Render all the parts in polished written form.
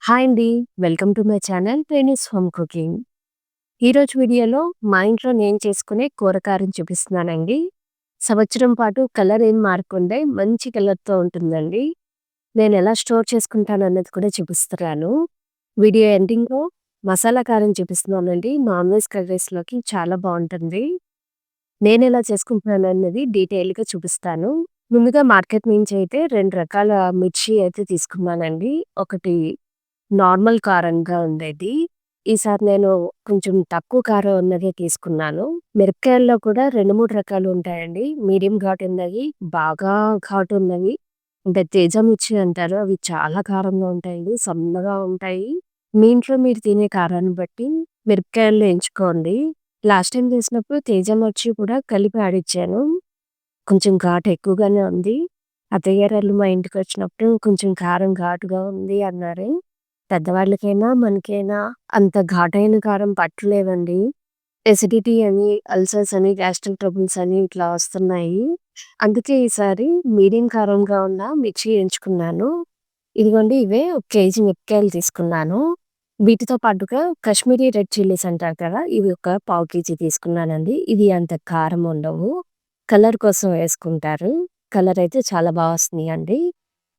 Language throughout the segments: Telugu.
హాయ్ అండి. Welcome to my channel trainees home cooking. ఈరోజు వీడియోలో మా ఇంట్లో నేను చేసుకునే కూర కారం చూపిస్తున్నానండి. సంవత్సరం పాటు కలర్ ఏం మారకుండా మంచి కలర్‌తో ఉంటుందండి. నేనెలా స్టోర్ చేసుకుంటానన్నది కూడా చూపిస్తున్నాను. వీడియో ఎండింగ్‌లో మసాలా కారం చూపిస్తున్నానండి. నాన్ వెజ్ కర్రీస్‌లోకి చాలా బావుంటుంది. నేనెలా చేసుకుంటున్నానన్నది డీటెయిల్‌గా చూపిస్తాను. ముందుగా మార్కెట్ నుంచి అయితే 2 రకాల మిర్చి అయితే తీసుకున్నానండి. ఒకటి నార్మల్ కారంగా ఉండేది. ఈసారి నేను కొంచెం తక్కువ కారం ఉన్నదే తీసుకున్నాను. మిరపకాయల్లో కూడా 2, 3 రకాలు ఉంటాయండి. మీడియం ఘాటున్నయి, బాగా ఘాటున్నవి. అంటే తేజ మిర్చి అంటారు. అవి చాలా కారంగా ఉంటాయండి. సన్నగా ఉంటాయి. మీ ఇంట్లో మీరు తినే కారాన్ని బట్టి మిరపకాయలు ఎంచుకోండి. లాస్ట్ టైమ్ చేసినప్పుడు తేజ మిర్చి కూడా కలిపి ఆడిచ్చాను. కొంచెం ఘాటు ఎక్కువగానే ఉంది. అత్తయ్య గారోళ్ళు మా ఇంటికొచ్చినప్పుడు కొంచెం కారం ఘాటుగా ఉంది అన్నారు. పెద్దవాళ్ళకైనా, మనకైనా అంత ఘాటైన కారం పట్టలేదండి. ఎసిడిటీ అని, అల్సర్స్ అని, గ్యాస్ట్రిక్ ట్రబుల్స్ అని ఇట్లా వస్తున్నాయి. అందుకే ఈసారి మీడియం కారంగా ఉన్న మిర్చి ఎంచుకున్నాను. ఇదిగోండి ఇవే ఒక కేజీ మిరపకాయలు తీసుకున్నాను. వీటితో పాటుగా కాశ్మీరీ రెడ్ చిల్లీస్ అంటారు కదా! ఇవి ఒక పావు కేజీ తీసుకున్నానండి. ఇవి అంత కారం ఉండవు. కలర్ కోసం వేసుకుంటారు. కలర్ అయితే చాలా బా వస్తున్నాయండి.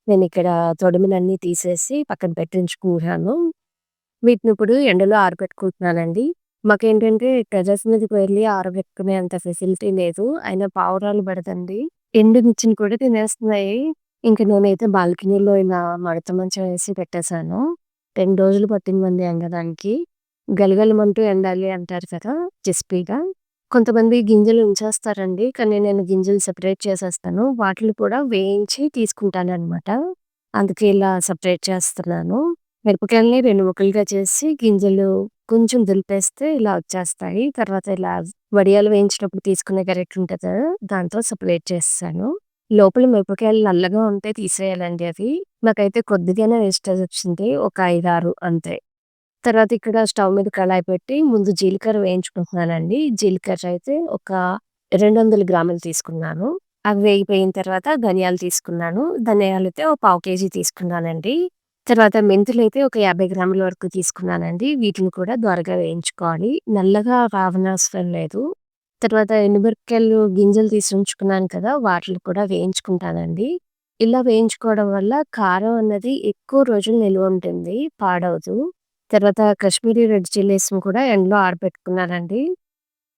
నేనిక్కడ తొడిమలన్నీ తీసేసి పక్కన పెట్టించుకుంటున్నాను. వీటినిప్పుడు ఎండలో ఆరబెట్టుకుంటున్నానండి. మాకేంటంటే టెర్రస్ మీదకి వెళ్లి ఆరబెట్టుకునే అంత ఫెసిలిటీ లేదు. అయినా పావురాలు పడతండి. ఎండు మిర్చిని కూడా తినేస్తున్నాయి. ఇంక నేనైతే బాల్కనీలో ఇలా మడత మంచం వేసి పెట్టేశాను. 2 రోజులు పట్టిందండి ఎండడానికి. గలగలమంటూ ఎండాలి అంటారు కదా! క్రిస్పీగా. కొంతమంది గింజలు ఉంచేస్తారండి. కానీ నేను గింజలు సెపరేట్ చేసేస్తాను. వాటిని కూడా వేయించి తీసుకుంటాననమాట. అందుకే ఇలా సెపరేట్ చేస్తున్నాను. మిరపకాయలని 2 ముక్కలుగా చేసి గింజలు కొంచెం దులిపేస్తే ఇలా వచ్చేస్తాయి. తర్వాత ఇలా వడియాలు వేయించేటప్పుడు తీసుకునే గరిటె ఉంటది కదా! దాంతో సెపరేట్ చేసేసాను. లోపల మిరపకాయలు నల్లగా ఉంటే తీసేయాలండి అవి. నాకైతే కొద్దిగానే వేస్టేజ్ వచ్చింది. ఒక 5, 6 అంతే. తర్వాత ఇక్కడ స్టవ్ మీద కళాయి పెట్టి ముందు జీలకర్ర వేయించుకుంటున్నానండి. జీలకర్ర అయితే ఒక 200 గ్రాములు తీసుకున్నాను. అవి వేగిపోయిన తర్వాత ధనియాలు తీసుకున్నాను. ధనియాలైతే ఓ పావు కేజీ తీసుకున్నానండి. తర్వాత మెంతులైతే ఒక 50 గ్రాముల వరకు తీసుకున్నానండి. వీటిని కూడా దోరగా వేయించుకోవాలి. నల్లగా రావనవసరం లేదు. తర్వాత ఎండుమిరపకాయలు గింజలు తీసి ఉంచుకున్నాను కదా! వాటిని కూడా వేయించుకుంటానండి. ఇలా వేయించుకోవడం వల్ల కారం అన్నది ఎక్కువ రోజులు నిలువ ఉంటుంది. పాడవదు. తర్వాత కాశ్మీరీ రెడ్ చిల్లీస్‌ని కూడా ఎండలో ఆరబెట్టుకున్నానండి.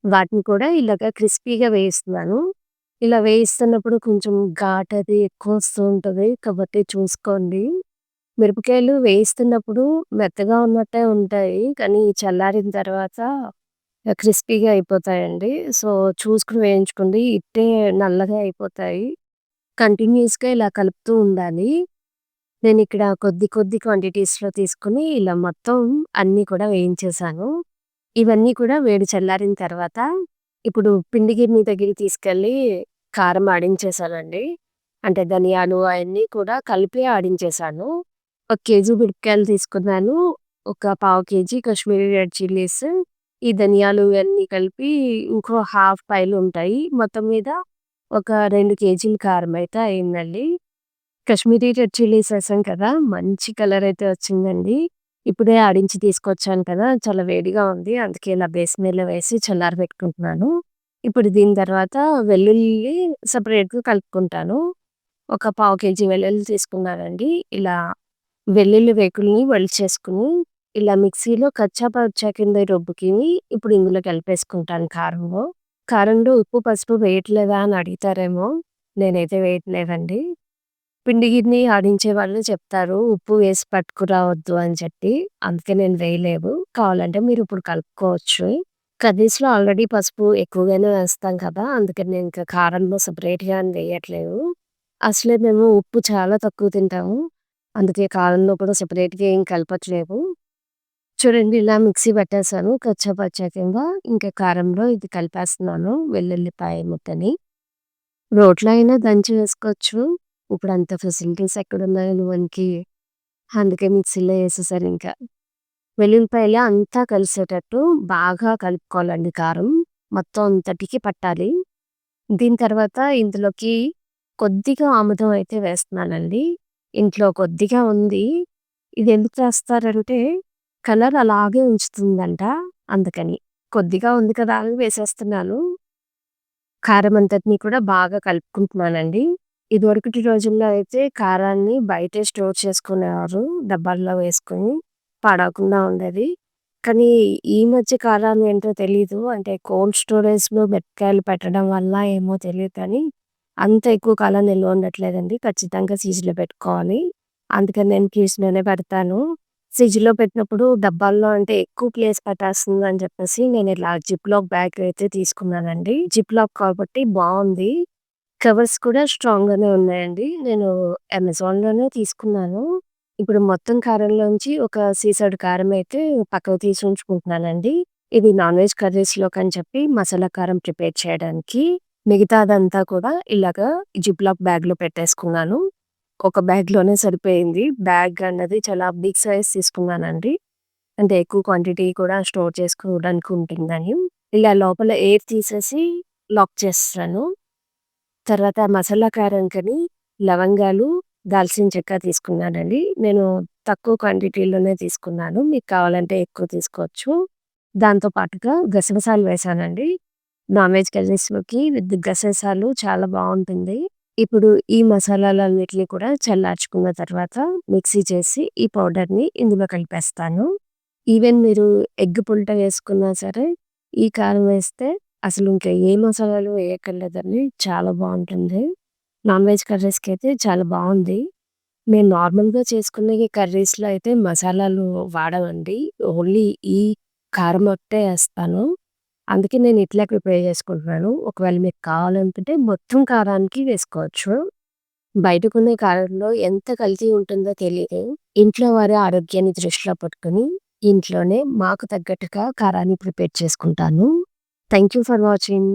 వాటిని కూడా ఇలాగ క్రిస్పీగా వేయిస్తున్నాను. ఇలా వేయిస్తున్నప్పుడు కొంచెం ఘాటది ఎక్కువొస్తూ ఉంటది. కాబట్టి చూసుకోండి. మిరపకాయలు వేయిస్తున్నప్పుడు మెత్తగా ఉన్నట్టే ఉంటాయి. కానీ చల్లారిన తర్వాత క్రిస్పీగా అయిపోతాయండి. సో, చూసుకొని వేయించుకోండి. ఇట్టే నల్లగా అయిపోతాయి. కంటిన్యూయస్‌గా ఇలా కలుపుతూ ఉండాలి. నేనిక్కడ కొద్ది కొద్ది క్వాంటిటీస్‌లో తీసుకొని ఇలా మొత్తం అన్నీ కూడా వేయించేశాను. ఇవన్నీ కూడా వేడి చల్లారిన తర్వాత ఇప్పుడు పిండి గిన్నె దగ్గరికి తీసుకెళ్ళి కారం ఆడించేశానండి. అంటే ధనియాలు అయన్నీ కూడా కలిపి ఆడించేశాను. ఒక కేజీ మిరపకాయలు తీసుకున్నాను. ఒక పావు కేజీ కాశ్మీరీ రెడ్ చిల్లీస్, ఈ ధనియాలు ఇవన్నీ కలిపి ఇంకో హాఫ్ పైలుంటాయి. మొత్తం మీద ఒక 2 కేజీల కారమయితే అయిందండి. కాశ్మీరీ రెడ్ చిల్లీస్ ఏసాం కదా! మంచి కలరయితే వచ్చిందండి. ఇప్పుడే ఆడించి తీసుకొచ్చాను కదా! చాలా వేడిగా ఉంది. అందుకే ఇలా బేసిన్‌లో వేసి చల్లారబెట్టుకుంటున్నాను. ఇప్పుడు దీని తర్వాత వెల్లుల్లి సెపరేట్‌గా కలుపుకుంటాను. ఒక పావు కేజీ వెల్లుల్లి తీసుకున్నానండి. ఇలా వెల్లుల్లి రేకుల్ని వలిచేసుకొని, ఇలా మిక్సీలో కచ్చా పచ్చా కింద రుబ్బుకొని, ఇప్పుడు ఇందులో కలిపేసుకుంటాను కారంలో. కారంలో ఉప్పు, పసుపు వేయట్లేదా అని అడుగుతారేమో! నేనైతే వేయట్లేదండి. పిండి గిన్నె ఆడించే వాళ్ళు చెప్తారు. ఉప్పు వేసి పట్టుకురావద్దు అని చెప్పి. అందుకే నేను వేయలేదు. కావాలంటే మీరిప్పుడు కలుపుకోవచ్చు. కర్రీస్‌లో ఆల్రెడీ పసుపు ఎక్కువగానే వేస్తాం కదా! అందుకని నేనింక కారంలో సెపరేట్‌గా అని వేయట్లేదు. అసలే మేము ఉప్పు చాలా తక్కువ తింటాము. అందుకే కారంలో కూడా సెపరేట్‌గా ఏం కలపట్లేదు. చూడండి ఇలా మిక్సీ పట్టేసాను కచ్చా పచ్చా కింద. ఇంకా కారంలో ఇది కలిపేస్తున్నాను వెల్లుల్లిపాయ ముద్దని. రోట్లో అయినా దంచి వేసుకోవచ్చు. ఇప్పుడంత ఫెసిలిటీస్ ఎక్కడున్నాయండి మనకి. అందుకే మిక్సీలో ఏసేసానింక. వెల్లుల్లిపాయలు అంతా కలిసేటట్టు బాగా కలుపుకోవాలండి కారం. మొత్తం అంతటికి పట్టాలి. దీని తర్వాత ఇందులోకి కొద్దిగా ఆముదం అయితే వేస్తున్నానండి. ఇంట్లో కొద్దిగా ఉంది. ఇది ఎందుకు చేస్తారంటే కలర్ అలాగే ఉంచుతుందంట. అందుకని. కొద్దిగా ఉంది కదా అని వేసేస్తున్నాను. కారం అంతటిని కూడా బాగా కలుపుకుంటున్నానండి. ఇదివరకటి రోజుల్లో అయితే కారాన్ని బయటే స్టోర్ చేసుకునేవారు. డబ్బాల్లో వేసుకొని పాడవకుండా ఉండేది. కానీ ఈ మధ్య కాలాలు ఏంటో తెలీదు. అంటే కోల్డ్ స్టోరేజ్‌లో మిరపకాయలు పెట్టడం వల్ల ఏమో తెలీదు కానీ, అంత ఎక్కువ కాలం నిల్వ ఉండట్లేదండి. ఖచ్చితంగా ఫ్రిడ్జ్‌లో పెట్టుకోవాలి. అందుకని నేను ఫ్రిడ్జ్‌లోనే పెడతాను. ఫ్రిడ్జ్‌లో పెట్టినప్పుడు డబ్బాల్లో అంటే ఎక్కువ ప్లేస్ పట్టేస్తుందని చెప్పేసి నేను ఇలా జిప్‌లాక్ బ్యాగ్ అయితే తీసుకున్నానండి. జిప్‌లాక్ కాబట్టి బావుంది. కవర్స్ కూడా స్ట్రాంగ్‌గానే ఉన్నాయండి. నేను అమెజాన్‌లోనే తీసుకున్నాను. ఇప్పుడు మొత్తం కారంలోంచి ఒక సీసాడు కారమయితే పక్కకు తీసి ఉంచుకుంటున్నానండి. ఇది నాన్ వెజ్ కర్రీస్‌లోకని చెప్పి మసాలా కారం ప్రిపేర్ చేయడానికి. మిగతాదంతా కూడా ఇలాగా జిప్‌లాక్ బ్యాగ్‌లో పెట్టేసుకున్నాను. ఒక బ్యాగ్‌లోనే సరిపోయింది. బ్యాగ్ అన్నది చాలా బిగ్ సైజ్ తీసుకున్నానండి. అంటే ఎక్కువ క్వాంటిటీ కూడా స్టోర్ చేసుకోవడానికి ఉంటుందని. ఇలా లోపల ఎయిర్ తీసేసి లాక్ చేసేసాను. తర్వాత మసాలా కారంకని లవంగాలు, దాల్చిన చెక్క తీసుకున్నానండి. నేను తక్కువ క్వాంటిటీలోనే తీసుకున్నాను. మీకు కావాలంటే ఎక్కువ తీసుకోవచ్చు. దాంతో పాటుగా గసగసాలు వేశానండి. నాన్ వెజ్ కర్రీస్‌లోకి విత్ గసగసాలు చాలా బావుంటుంది. ఇప్పుడు ఈ మసాలాలన్నిటిని కూడా చల్లార్చుకున్న తర్వాత మిక్సీ చేసి ఈ పౌడర్‌ని ఇందులో కలిపేస్తాను. ఈవెన్ మీరు ఎగ్ పుల్ట వేసుకున్నా సరే, ఈ కారం వేస్తే అసలు ఇంకా ఏ మసాలాలు వేయక్కర్లేదండి. చాలా బావుంటుంది. నాన్ వెజ్ కర్రీస్‌కైతే చాలా బావుంది. నేను నార్మల్‌గా చేసుకునే ఈ కర్రీస్‌లో అయితే మసాలాలు వాడమండి. ఓన్లీ ఈ కారం ఒకటే ఏస్తాను. అందుకే నేను ఇట్లే ప్రిపేర్ చేసుకుంటున్నాను. ఒకవేళ మీకు కావాలనుకుంటే మొత్తం కారానికి వేసుకోవచ్చు. బయట కొనే కారంలో ఎంత కల్తీ ఉంటుందో తెలీదు. ఇంట్లో వారి ఆరోగ్యాన్ని దృష్టిలో పెట్టుకొని, ఇంట్లోనే మాకు తగ్గట్టుగా కారాన్ని ప్రిపేర్ చేసుకుంటాను. Thank you for watching.